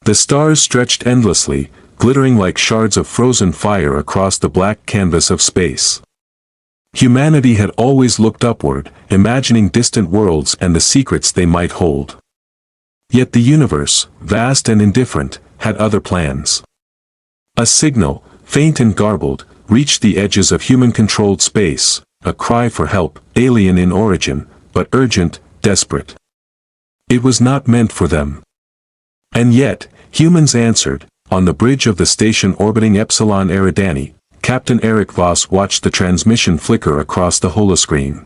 The stars stretched endlessly, glittering like shards of frozen fire across the black canvas of space. Humanity had always looked upward, imagining distant worlds and the secrets they might hold. Yet the universe, vast and indifferent, had other plans. A signal, faint and garbled, reached the edges of human-controlled space, a cry for help, alien in origin, but urgent, desperate. It was not meant for them. And yet, humans answered. On the bridge of the station orbiting Epsilon Eridani, Captain Eric Voss watched the transmission flicker across the holoscreen.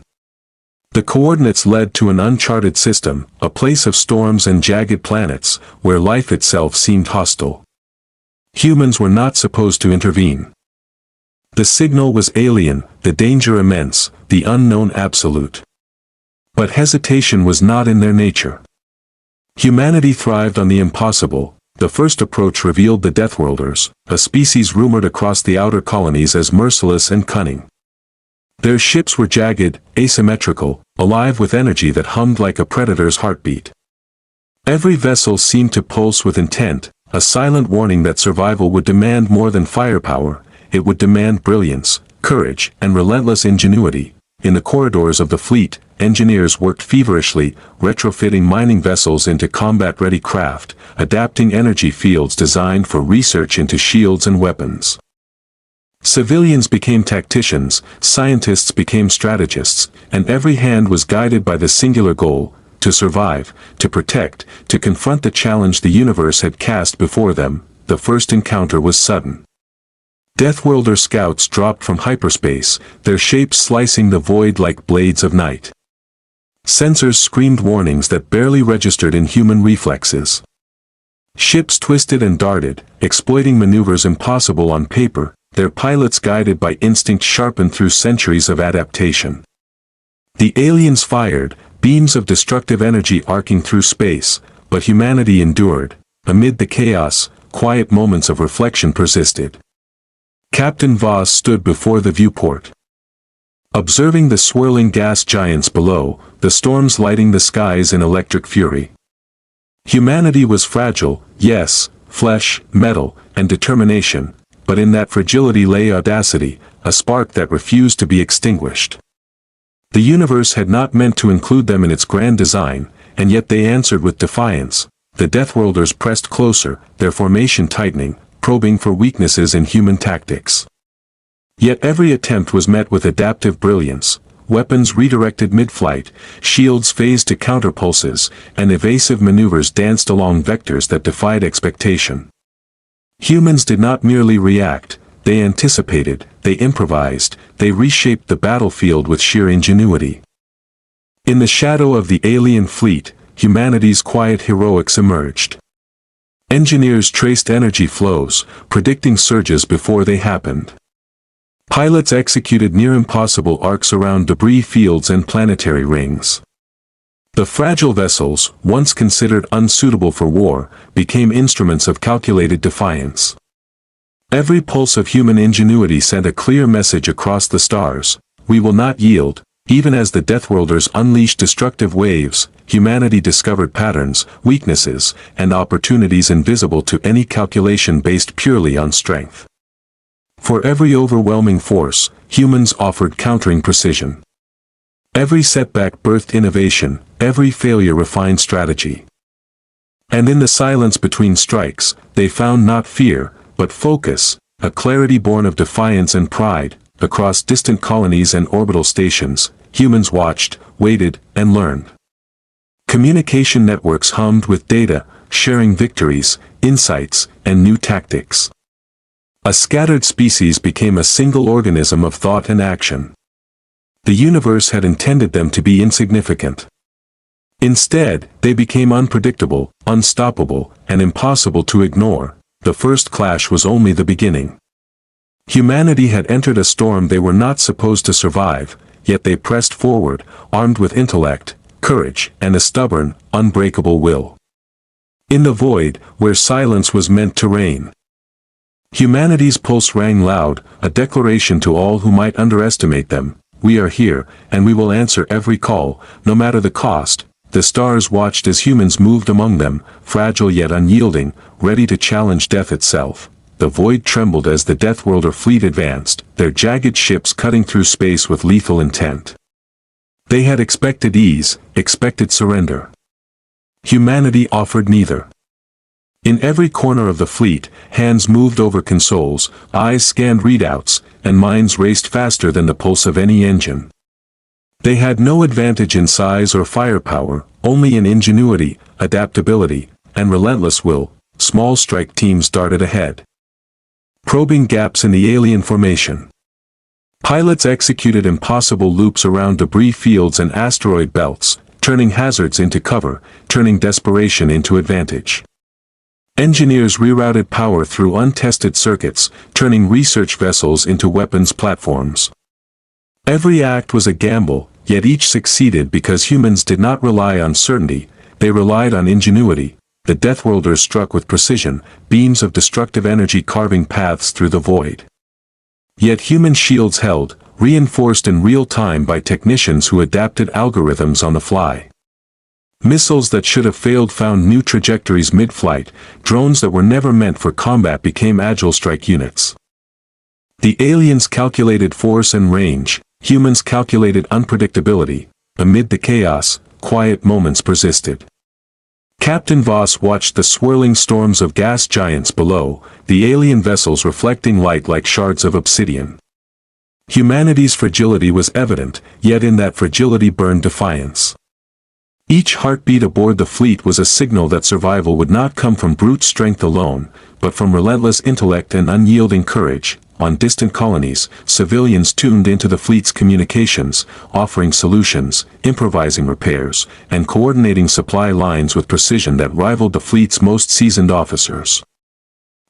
The coordinates led to an uncharted system, a place of storms and jagged planets, where life itself seemed hostile. Humans were not supposed to intervene. The signal was alien, the danger immense, the unknown absolute. But hesitation was not in their nature. Humanity thrived on the impossible. The first approach revealed the Deathworlders, a species rumored across the outer colonies as merciless and cunning. Their ships were jagged, asymmetrical, alive with energy that hummed like a predator's heartbeat. Every vessel seemed to pulse with intent, a silent warning that survival would demand more than firepower, it would demand brilliance, courage, and relentless ingenuity. In the corridors of the fleet, engineers worked feverishly, retrofitting mining vessels into combat-ready craft, adapting energy fields designed for research into shields and weapons. Civilians became tacticians, scientists became strategists, and every hand was guided by the singular goal, to survive, to protect, to confront the challenge the universe had cast before them. The first encounter was sudden. Deathworlder scouts dropped from hyperspace, their shapes slicing the void like blades of night. Sensors screamed warnings that barely registered in human reflexes. Ships twisted and darted, exploiting maneuvers impossible on paper, their pilots guided by instinct sharpened through centuries of adaptation. The aliens fired, beams of destructive energy arcing through space, but humanity endured. Amid the chaos, quiet moments of reflection persisted. Captain Voss stood before the viewport. Observing the swirling gas giants below, the storms lighting the skies in electric fury. Humanity was fragile, yes, flesh, metal, and determination, but in that fragility lay audacity, a spark that refused to be extinguished. The universe had not meant to include them in its grand design, and yet they answered with defiance. The Deathworlders pressed closer, their formation tightening, probing for weaknesses in human tactics. Yet every attempt was met with adaptive brilliance, weapons redirected mid-flight, shields phased to counterpulses, and evasive maneuvers danced along vectors that defied expectation. Humans did not merely react, they anticipated, they improvised, they reshaped the battlefield with sheer ingenuity. In the shadow of the alien fleet, humanity's quiet heroics emerged. Engineers traced energy flows, predicting surges before they happened. Pilots executed near-impossible arcs around debris fields and planetary rings. The fragile vessels, once considered unsuitable for war, became instruments of calculated defiance. Every pulse of human ingenuity sent a clear message across the stars: we will not yield. Even as the Deathworlders unleashed destructive waves, humanity discovered patterns, weaknesses, and opportunities invisible to any calculation based purely on strength. For every overwhelming force, humans offered countering precision. Every setback birthed innovation, every failure refined strategy. And in the silence between strikes, they found not fear, but focus, a clarity born of defiance and pride. Across distant colonies and orbital stations, humans watched, waited, and learned. Communication networks hummed with data, sharing victories, insights, and new tactics. A scattered species became a single organism of thought and action. The universe had intended them to be insignificant. Instead, they became unpredictable, unstoppable, and impossible to ignore. The first clash was only the beginning. Humanity had entered a storm they were not supposed to survive, yet they pressed forward, armed with intellect, courage, and a stubborn, unbreakable will. In the void, where silence was meant to reign, humanity's pulse rang loud, a declaration to all who might underestimate them: we are here, and we will answer every call, no matter the cost. The stars watched as humans moved among them, fragile yet unyielding, ready to challenge death itself. The void trembled as the Deathworlder fleet advanced, their jagged ships cutting through space with lethal intent. They had expected ease, expected surrender. Humanity offered neither. In every corner of the fleet, hands moved over consoles, eyes scanned readouts, and minds raced faster than the pulse of any engine. They had no advantage in size or firepower, only in ingenuity, adaptability, and relentless will. Small strike teams darted ahead, probing gaps in the alien formation. Pilots executed impossible loops around debris fields and asteroid belts, turning hazards into cover, turning desperation into advantage. Engineers rerouted power through untested circuits, turning research vessels into weapons platforms. Every act was a gamble, yet each succeeded because humans did not rely on certainty, they relied on ingenuity. The Deathworlders struck with precision, beams of destructive energy carving paths through the void. Yet human shields held, reinforced in real time by technicians who adapted algorithms on the fly. Missiles that should have failed found new trajectories mid-flight, drones that were never meant for combat became agile strike units. The aliens calculated force and range, humans calculated unpredictability. Amid the chaos, quiet moments persisted. Captain Voss watched the swirling storms of gas giants below, the alien vessels reflecting light like shards of obsidian. Humanity's fragility was evident, yet in that fragility burned defiance. Each heartbeat aboard the fleet was a signal that survival would not come from brute strength alone, but from relentless intellect and unyielding courage. On distant colonies, civilians tuned into the fleet's communications, offering solutions, improvising repairs, and coordinating supply lines with precision that rivaled the fleet's most seasoned officers.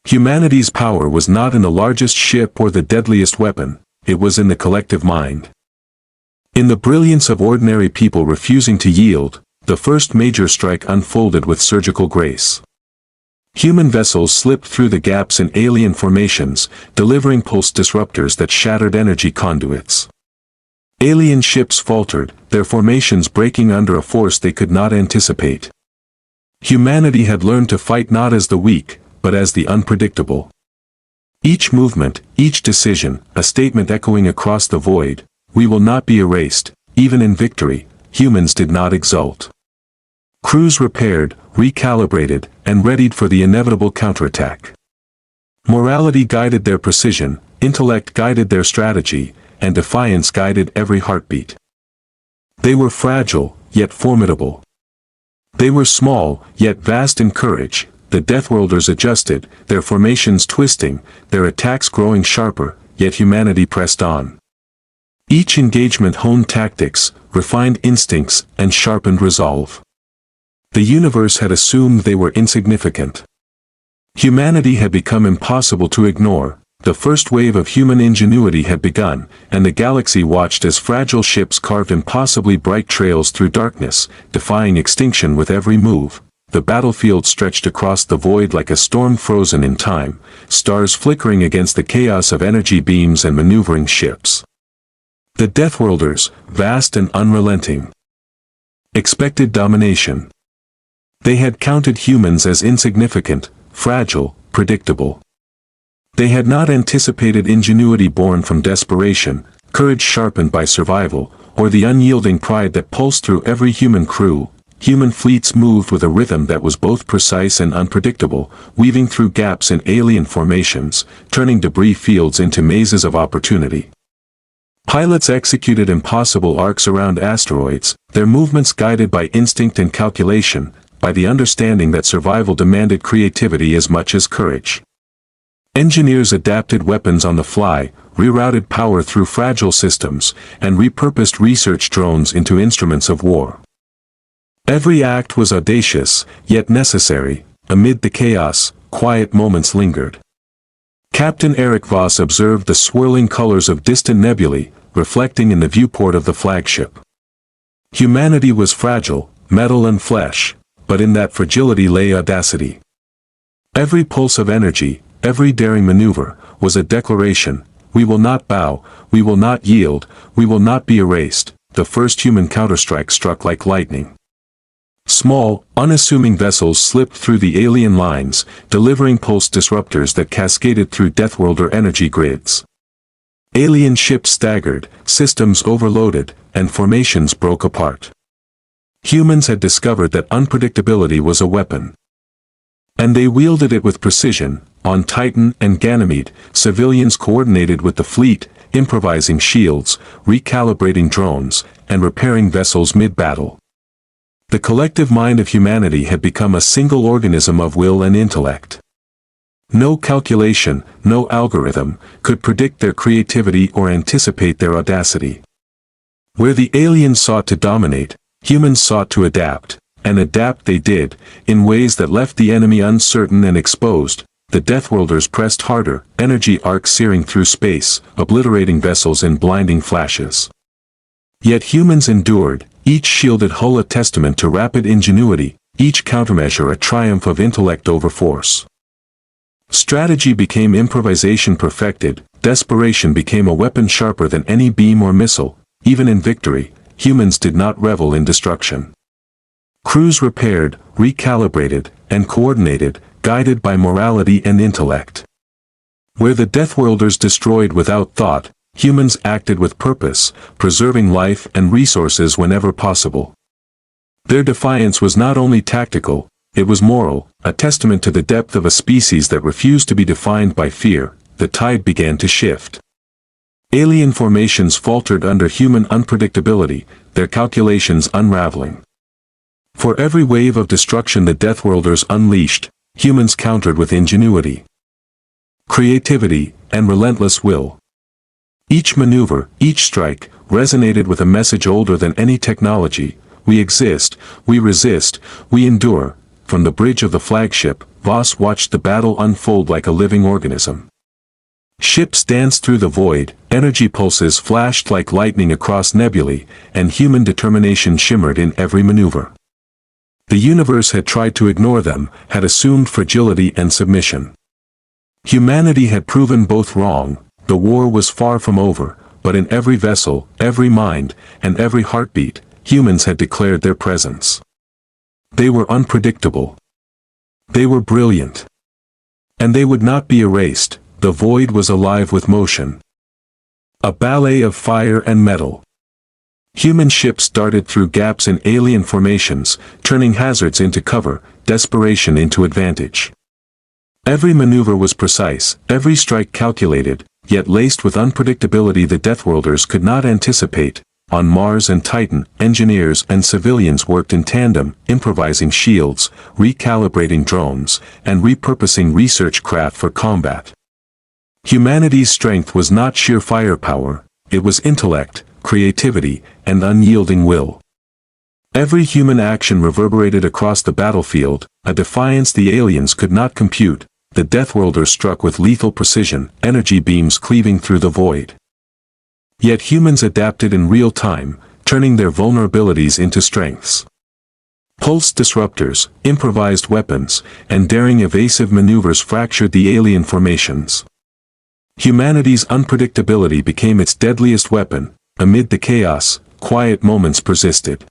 Humanity's power was not in the largest ship or the deadliest weapon, it was in the collective mind. In the brilliance of ordinary people refusing to yield, the first major strike unfolded with surgical grace. Human vessels slipped through the gaps in alien formations, delivering pulse disruptors that shattered energy conduits. Alien ships faltered, their formations breaking under a force they could not anticipate. Humanity had learned to fight not as the weak, but as the unpredictable. Each movement, each decision, a statement echoing across the void, we will not be erased. Even in victory, humans did not exult. Crews repaired, recalibrated, and readied for the inevitable counterattack. Morality guided their precision, intellect guided their strategy, and defiance guided every heartbeat. They were fragile, yet formidable. They were small, yet vast in courage. The Deathworlders adjusted, their formations twisting, their attacks growing sharper, yet humanity pressed on. Each engagement honed tactics, refined instincts, and sharpened resolve. The universe had assumed they were insignificant. Humanity had become impossible to ignore. The first wave of human ingenuity had begun, and the galaxy watched as fragile ships carved impossibly bright trails through darkness, defying extinction with every move. The battlefield stretched across the void like a storm frozen in time, stars flickering against the chaos of energy beams and maneuvering ships. The Deathworlders, vast and unrelenting, expected domination. They had counted humans as insignificant, fragile, predictable. They had not anticipated ingenuity born from desperation, courage sharpened by survival, or the unyielding pride that pulsed through every human crew. Human fleets moved with a rhythm that was both precise and unpredictable, weaving through gaps in alien formations, turning debris fields into mazes of opportunity. Pilots executed impossible arcs around asteroids, their movements guided by instinct and calculation, by the understanding that survival demanded creativity as much as courage. Engineers adapted weapons on the fly, rerouted power through fragile systems, and repurposed research drones into instruments of war. Every act was audacious, yet necessary. Amid the chaos, quiet moments lingered. Captain Eric Voss observed the swirling colors of distant nebulae, reflecting in the viewport of the flagship. Humanity was fragile, metal and flesh, but in that fragility lay audacity. Every pulse of energy, every daring maneuver, was a declaration: we will not bow, we will not yield, we will not be erased. The first human counterstrike struck like lightning. Small, unassuming vessels slipped through the alien lines, delivering pulse disruptors that cascaded through Deathworlder energy grids. Alien ships staggered, systems overloaded, and formations broke apart. Humans had discovered that unpredictability was a weapon. And they wielded it with precision. On Titan and Ganymede, civilians coordinated with the fleet, improvising shields, recalibrating drones, and repairing vessels mid-battle. The collective mind of humanity had become a single organism of will and intellect. No calculation, no algorithm, could predict their creativity or anticipate their audacity. Where the aliens sought to dominate, humans sought to adapt, and adapt they did, in ways that left the enemy uncertain and exposed. The Deathworlders pressed harder, energy arcs searing through space, obliterating vessels in blinding flashes. Yet humans endured, each shielded hull a testament to rapid ingenuity, each countermeasure a triumph of intellect over force. Strategy became improvisation perfected, desperation became a weapon sharper than any beam or missile. Even in victory, humans did not revel in destruction. Crews repaired, recalibrated, and coordinated, guided by morality and intellect. Where the Deathworlders destroyed without thought, humans acted with purpose, preserving life and resources whenever possible. Their defiance was not only tactical, it was moral, a testament to the depth of a species that refused to be defined by fear. The tide began to shift. Alien formations faltered under human unpredictability, their calculations unraveling. For every wave of destruction the Deathworlders unleashed, humans countered with ingenuity, creativity, and relentless will. Each maneuver, each strike, resonated with a message older than any technology. We exist, we resist, we endure. From the bridge of the flagship, Voss watched the battle unfold like a living organism. Ships danced through the void, energy pulses flashed like lightning across nebulae, and human determination shimmered in every maneuver. The universe had tried to ignore them, had assumed fragility and submission. Humanity had proven both wrong. The war was far from over, but in every vessel, every mind, and every heartbeat, humans had declared their presence. They were unpredictable. They were brilliant. And they would not be erased. The void was alive with motion. A ballet of fire and metal. Human ships darted through gaps in alien formations, turning hazards into cover, desperation into advantage. Every maneuver was precise, every strike calculated, yet laced with unpredictability the Deathworlders could not anticipate. On Mars and Titan, engineers and civilians worked in tandem, improvising shields, recalibrating drones, and repurposing research craft for combat. Humanity's strength was not sheer firepower, it was intellect, creativity, and unyielding will. Every human action reverberated across the battlefield, a defiance the aliens could not compute. The Deathworlders struck with lethal precision, energy beams cleaving through the void. Yet humans adapted in real time, turning their vulnerabilities into strengths. Pulse disruptors, improvised weapons, and daring evasive maneuvers fractured the alien formations. Humanity's unpredictability became its deadliest weapon. Amid the chaos, quiet moments persisted.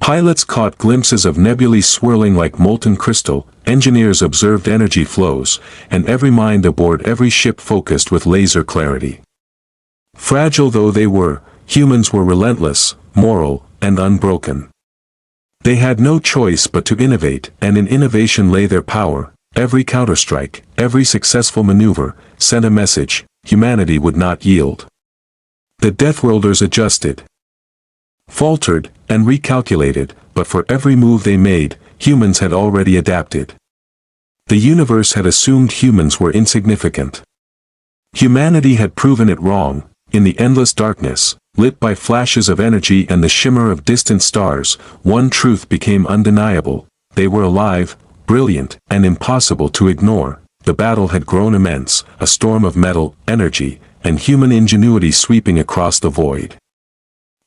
Pilots caught glimpses of nebulae swirling like molten crystal, engineers observed energy flows, and every mind aboard every ship focused with laser clarity. Fragile though they were, humans were relentless, moral, and unbroken. They had no choice but to innovate, and in innovation lay their power. Every counterstrike, every successful maneuver, sent a message: humanity would not yield. The Deathworlders adjusted, faltered, and recalculated, but for every move they made, humans had already adapted. The universe had assumed humans were insignificant. Humanity had proven it wrong. In the endless darkness, lit by flashes of energy and the shimmer of distant stars, one truth became undeniable: they were alive, brilliant, and impossible to ignore. The battle had grown immense, a storm of metal, energy, and human ingenuity sweeping across the void.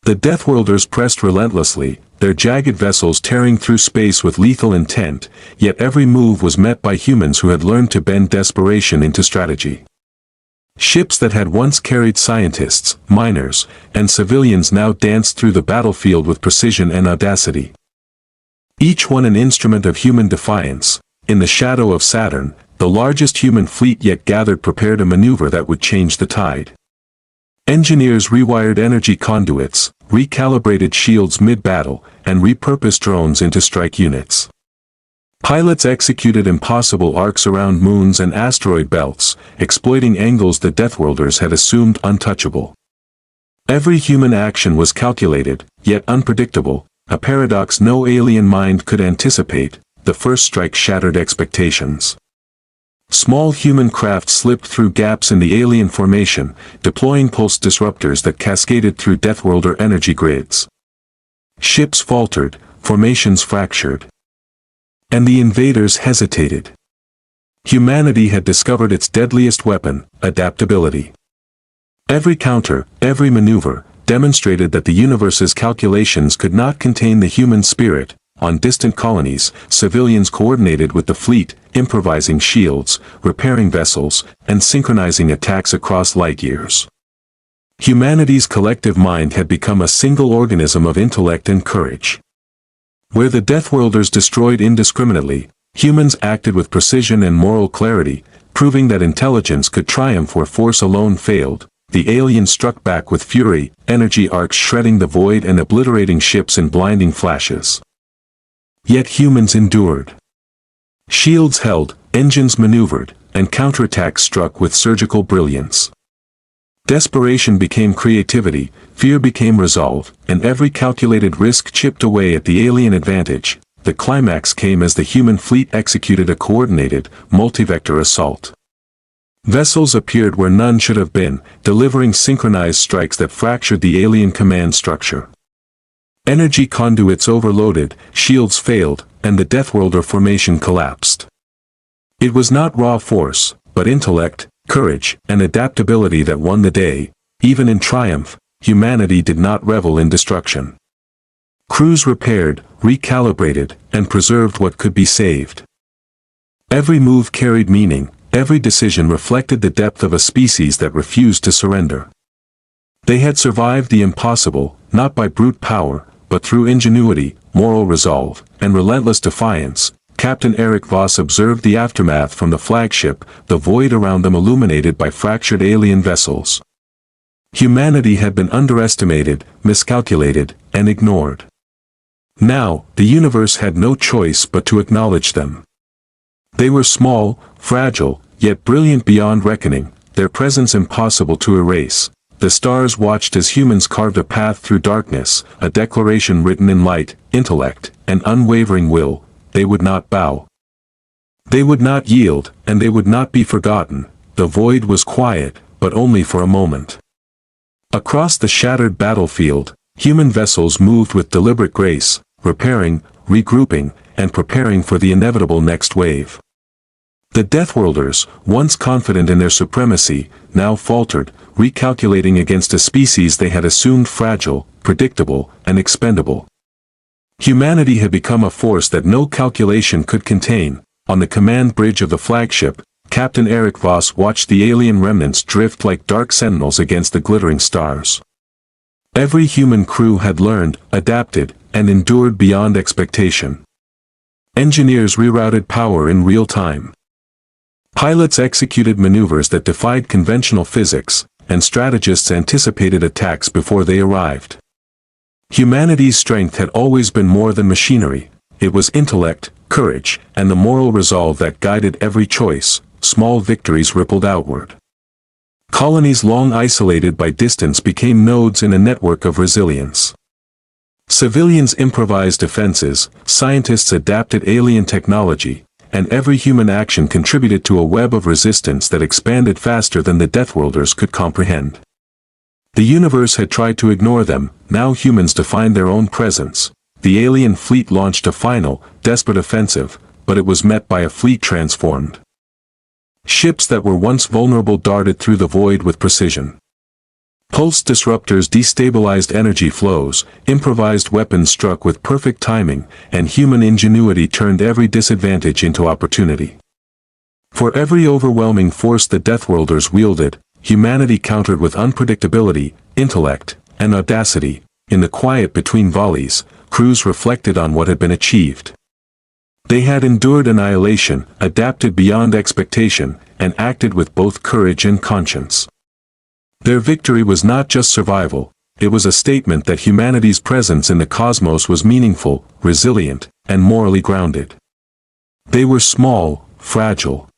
The Deathworlders pressed relentlessly, their jagged vessels tearing through space with lethal intent, yet every move was met by humans who had learned to bend desperation into strategy. Ships that had once carried scientists, miners, and civilians now danced through the battlefield with precision and audacity. each one an instrument of human defiance. In the shadow of Saturn, the largest human fleet yet gathered prepared a maneuver that would change the tide. Engineers rewired energy conduits, recalibrated shields mid-battle, and repurposed drones into strike units. Pilots executed impossible arcs around moons and asteroid belts, exploiting angles the Deathworlders had assumed untouchable. Every human action was calculated, yet unpredictable, a paradox no alien mind could anticipate. The first strike shattered expectations. Small human craft slipped through gaps in the alien formation, deploying pulse disruptors that cascaded through Deathworlder energy grids. Ships faltered, formations fractured. And the invaders hesitated. Humanity had discovered its deadliest weapon, adaptability. Every counter, every maneuver, demonstrated that the universe's calculations could not contain the human spirit. On distant colonies, civilians coordinated with the fleet, improvising shields, repairing vessels, and synchronizing attacks across light years. Humanity's collective mind had become a single organism of intellect and courage. Where the Deathworlders destroyed indiscriminately, humans acted with precision and moral clarity, proving that intelligence could triumph where force alone failed. The aliens struck back with fury, energy arcs shredding the void and obliterating ships in blinding flashes. Yet humans endured. Shields held, engines maneuvered, and counterattacks struck with surgical brilliance. Desperation became creativity, fear became resolve, and every calculated risk chipped away at the alien advantage. The climax came as the human fleet executed a coordinated, multi-vector assault. Vessels appeared where none should have been, delivering synchronized strikes that fractured the alien command structure. Energy conduits overloaded, shields failed, and the Deathworlder formation collapsed. It was not raw force, but intellect, courage, and adaptability that won the day. Even in triumph, humanity did not revel in destruction. Crews repaired, recalibrated, and preserved what could be saved. Every move carried meaning, every decision reflected the depth of a species that refused to surrender. They had survived the impossible, not by brute power, but through ingenuity, moral resolve, and relentless defiance. Captain Eric Voss observed the aftermath from the flagship, the void around them illuminated by fractured alien vessels. Humanity had been underestimated, miscalculated, and ignored. Now, the universe had no choice but to acknowledge them. They were small, fragile, yet brilliant beyond reckoning, their presence impossible to erase. The stars watched as humans carved a path through darkness, a declaration written in light, intellect, and unwavering will. They would not bow. They would not yield, and they would not be forgotten. The void was quiet, but only for a moment. Across the shattered battlefield, human vessels moved with deliberate grace, repairing, regrouping, and preparing for the inevitable next wave. The Deathworlders, once confident in their supremacy, now faltered, recalculating against a species they had assumed fragile, predictable, and expendable. Humanity had become a force that no calculation could contain. On the command bridge of the flagship, Captain Eric Voss watched the alien remnants drift like dark sentinels against the glittering stars. Every human crew had learned, adapted, and endured beyond expectation. Engineers rerouted power in real time. Pilots executed maneuvers that defied conventional physics, and strategists anticipated attacks before they arrived. Humanity's strength had always been more than machinery. It was intellect, courage, and the moral resolve that guided every choice. Small victories rippled outward. Colonies long isolated by distance became nodes in a network of resilience. Civilians improvised defenses, scientists adapted alien technology, and every human action contributed to a web of resistance that expanded faster than the Deathworlders could comprehend. The universe had tried to ignore them, now humans defined their own presence. The alien fleet launched a final, desperate offensive, but it was met by a fleet transformed. Ships that were once vulnerable darted through the void with precision. Pulse disruptors destabilized energy flows, improvised weapons struck with perfect timing, and human ingenuity turned every disadvantage into opportunity. For every overwhelming force the Deathworlders wielded, humanity countered with unpredictability, intellect, and audacity. In the quiet between volleys, crews reflected on what had been achieved. They had endured annihilation, adapted beyond expectation, and acted with both courage and conscience. Their victory was not just survival, it was a statement that humanity's presence in the cosmos was meaningful, resilient, and morally grounded. They were small, fragile,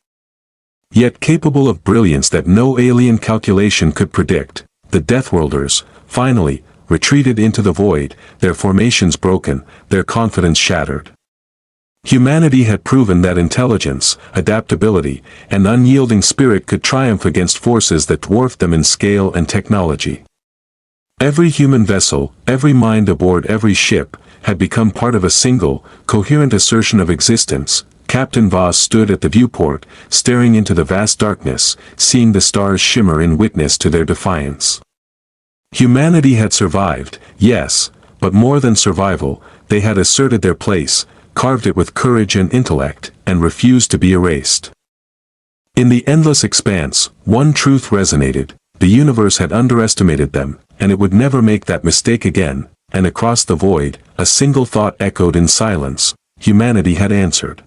yet capable of brilliance that no alien calculation could predict. The Deathworlders, finally, retreated into the void, their formations broken, their confidence shattered. Humanity had proven that intelligence, adaptability, and unyielding spirit could triumph against forces that dwarfed them in scale and technology. Every human vessel, every mind aboard every ship, had become part of a single, coherent assertion of existence. Captain Voss stood at the viewport, staring into the vast darkness, seeing the stars shimmer in witness to their defiance. Humanity had survived, yes, but more than survival, they had asserted their place, carved it with courage and intellect, and refused to be erased. In the endless expanse, one truth resonated: the universe had underestimated them, and it would never make that mistake again. And across the void, a single thought echoed in silence: humanity had answered.